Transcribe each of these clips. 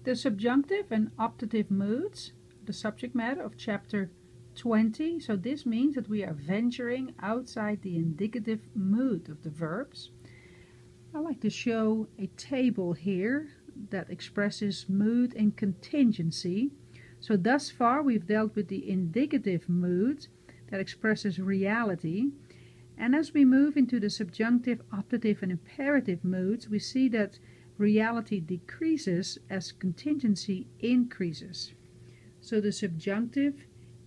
The subjunctive and optative moods, the subject matter of chapter 20. So this means that we are venturing outside the indicative mood of the verbs. I like to show a table here that expresses mood and contingency. So thus far we've dealt with the indicative mood that expresses reality. And as we move into the subjunctive, optative and imperative moods, we see that reality decreases as contingency increases. So the subjunctive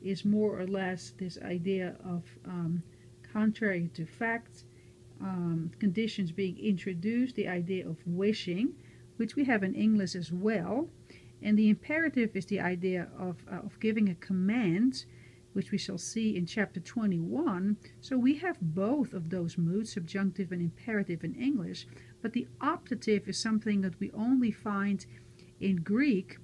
is more or less this idea of contrary to fact, conditions being introduced, the idea of wishing, which we have in English as well. And the imperative is the idea of giving a command, which we shall see in chapter 21. So we have both of those moods, subjunctive and imperative in English, but the optative is something that we only find in Greek,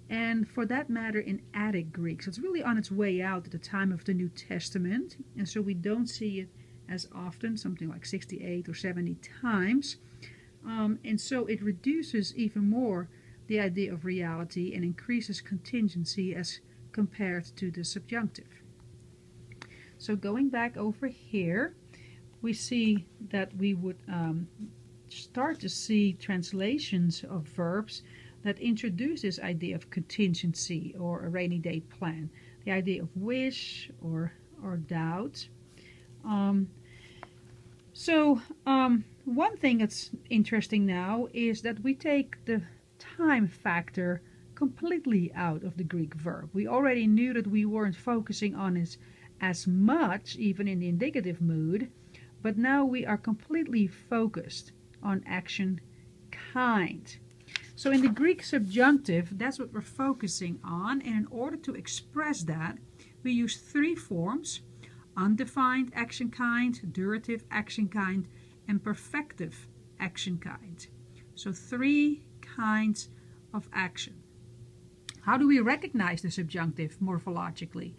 and for that matter in Attic Greek. So it's really on its way out at the time of the New Testament, and so we don't see it as often, something like 68 or 70 times. And so it reduces even more the idea of reality and increases contingency as compared to the subjunctive. So going back over here, we see that we would start to see translations of verbs that introduce this idea of contingency or a rainy day plan, the idea of wish or doubt. One thing that's interesting now is that we take the time factor completely out of the Greek verb. We already knew that we weren't focusing on it as much, even in the indicative mood, but now we are completely focused on action kind. So in the Greek subjunctive, that's what we're focusing on, and in order to express that, we use three forms: undefined action kind, durative action kind, and perfective action kind. So three kinds of action. How do we recognize the subjunctive morphologically?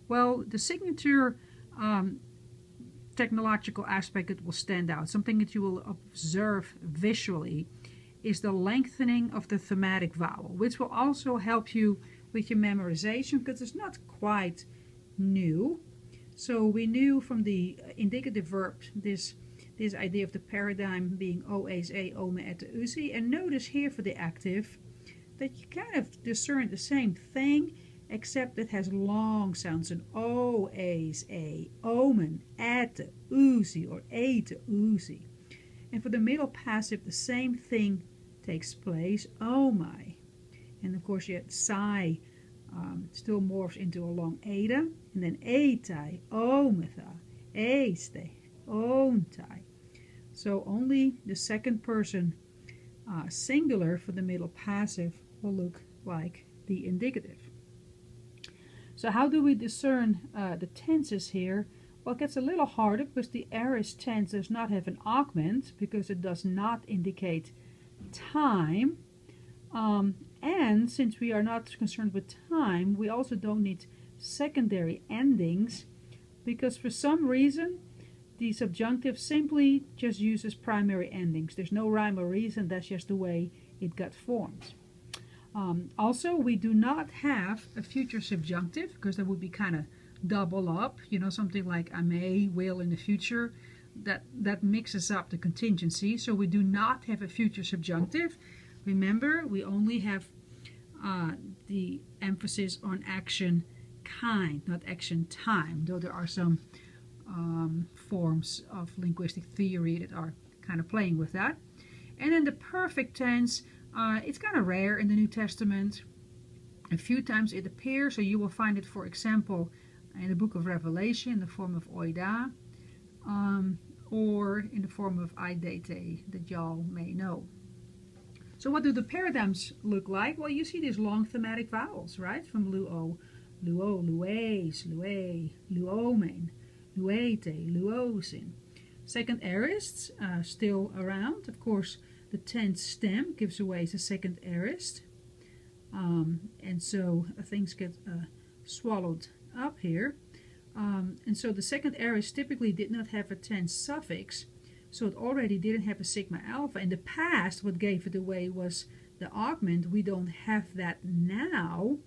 Well, the signature technological aspect that will stand out, something that you will observe visually, is the lengthening of the thematic vowel, which will also help you with your memorization because it's not quite new. So we knew from the indicative verb this idea of the paradigm being oes a, ome, et, usi, and notice here for the active that you kind of discern the same thing, except it has long sounds, an oes a, omen, et, usi, or et, usi. And for the middle passive, the same thing takes place, oh my. And of course yet psi still morphs into a long eta, and then etai, ometha, este, ontai. So only the second person singular for the middle passive will look like the indicative. So how do we discern the tenses here? Well, it gets a little harder because the aorist tense does not have an augment because it does not indicate time. And since we are not concerned with time, we also don't need secondary endings because for some reason the subjunctive simply just uses primary endings. There's no rhyme or reason, that's just the way it got formed. Also, we do not have a future subjunctive because that would be kind of double up, you know, something like I may, will in the future. That mixes up the contingency. So we do not have a future subjunctive. Remember, we only have the emphasis on action kind, not action time, though there are some forms of linguistic theory that are kind of playing with that. And then the perfect tense, it's kind of rare in the New Testament. A few times it appears, so you will find it, for example, in the book of Revelation in the form of oida, or in the form of eidete that y'all may know. So what do the paradigms look like? Well, you see these long thematic vowels, right? From luo, luo, lues, lue, luomen, luete, luosin. Second aorists still around. Of course, the tense stem gives away the second aorist. And so things get swallowed up here. And so the second aorist typically did not have a tense suffix, so it already didn't have a sigma alpha. In the past, what gave it away was the the augment, we don't have that now.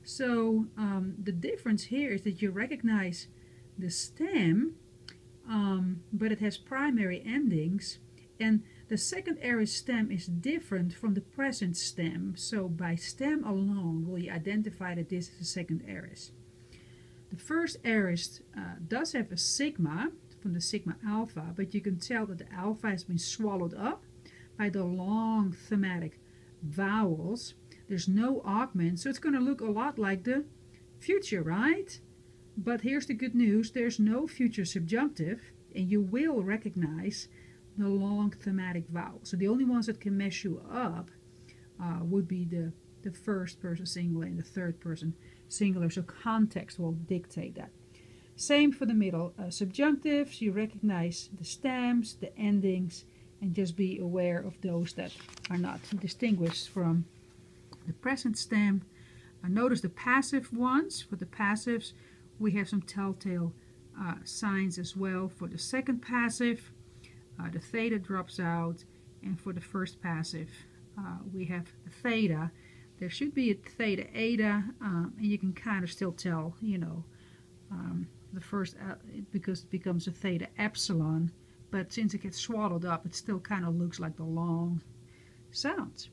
So the difference here is that you recognize the stem, but it has primary endings, and the second aorist stem is different from the present stem. So by stem alone will you identify that this is a second aorist. The first aorist does have a sigma from the sigma alpha, but you can tell that the alpha has been swallowed up by the long thematic vowels. There's no augment, so it's going to look a lot like the future, right? But here's the good news, there's no future subjunctive, and you will recognize the long thematic vowels. So the only ones that can mess you up would be the first person singular and the third person singular, so context will dictate that. Same for the middle subjunctives. You recognize the stems, the endings, and just be aware of those that are not distinguished from the present stem. Notice the passive ones. For the passives, we have some telltale signs as well. For the second passive, the theta drops out, and for the first passive, we have the theta. There should be a theta eta, and you can kind of still tell, you know, the first, because it becomes a theta epsilon, but since it gets swallowed up, it still kind of looks like the long sounds.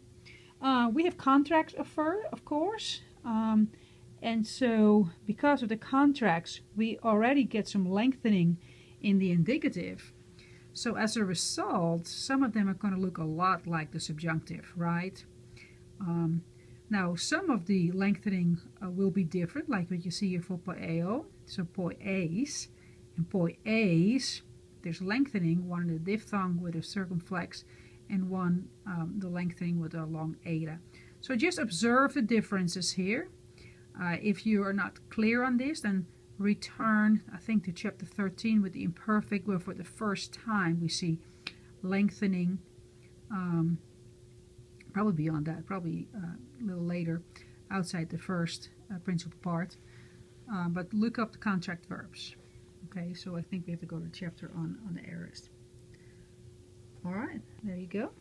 We have contracts of course, and so because of the contracts, we already get some lengthening in the indicative. So as a result, some of them are going to look a lot like the subjunctive, right? Now, some of the lengthening will be different, like what you see here for poeo. So poeis and poeis, there's lengthening, one in the diphthong with a circumflex, and one the lengthening with a long eta. So just observe the differences here. If you are not clear on this, then return, I think, to chapter 13 with the imperfect, where for the first time we see lengthening. Probably beyond that, probably a little later, outside the first principal part. But look up the contract verbs. Okay, so I think we have to go to the chapter on the aorist. All right, there you go.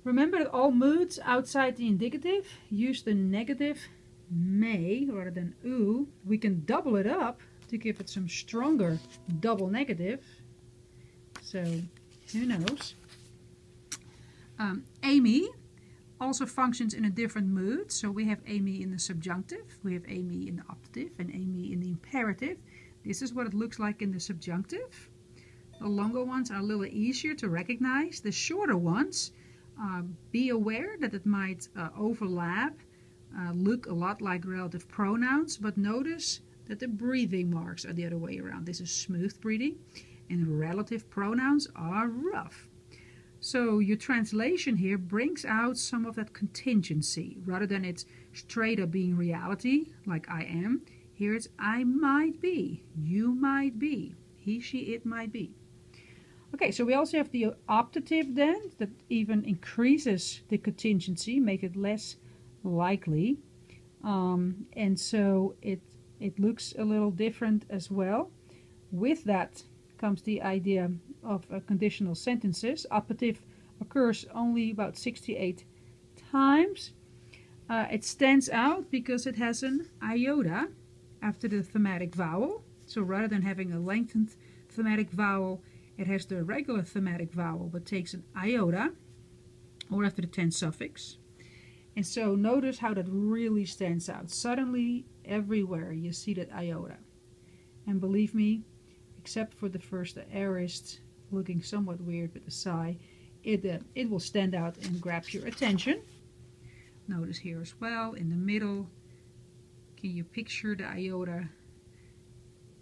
Remember that all moods outside the indicative use the negative may rather than u. We can double it up to give it some stronger double negative. So who knows? Amy also functions in a different mood. So we have Amy in the subjunctive, we have Amy in the optative, and Amy in the imperative. This is what it looks like in the subjunctive. The longer ones are a little easier to recognize. The shorter ones, be aware that it might overlap, look a lot like relative pronouns, but notice that the breathing marks are the other way around. This is smooth breathing, and relative pronouns are rough. So your translation here brings out some of that contingency. Rather than it's straight up being reality, like I am, here it's I might be, you might be, he, she, it might be. Okay, so we also have the optative then, that even increases the contingency, make it less likely. And so it looks a little different as well. With that comes the idea of conditional sentences. Optative occurs only about 68 times. It stands out because it has an iota after the thematic vowel. So rather than having a lengthened thematic vowel, it has the regular thematic vowel but takes an iota, or after the tense suffix. And so notice how that really stands out. Suddenly, everywhere you see that iota. And believe me, except for the first aorist looking somewhat weird with the sigh, it will stand out and grab your attention. Notice here as well, in the middle, can you picture the iota?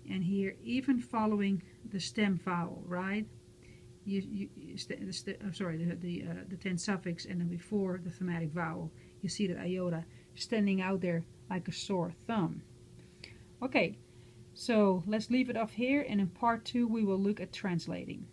And here, even following the stem vowel, right? The tense suffix, and then before the thematic vowel, you see that iota standing out there like a sore thumb. Okay, so let's leave it off here, and in part 2 we will look at translating.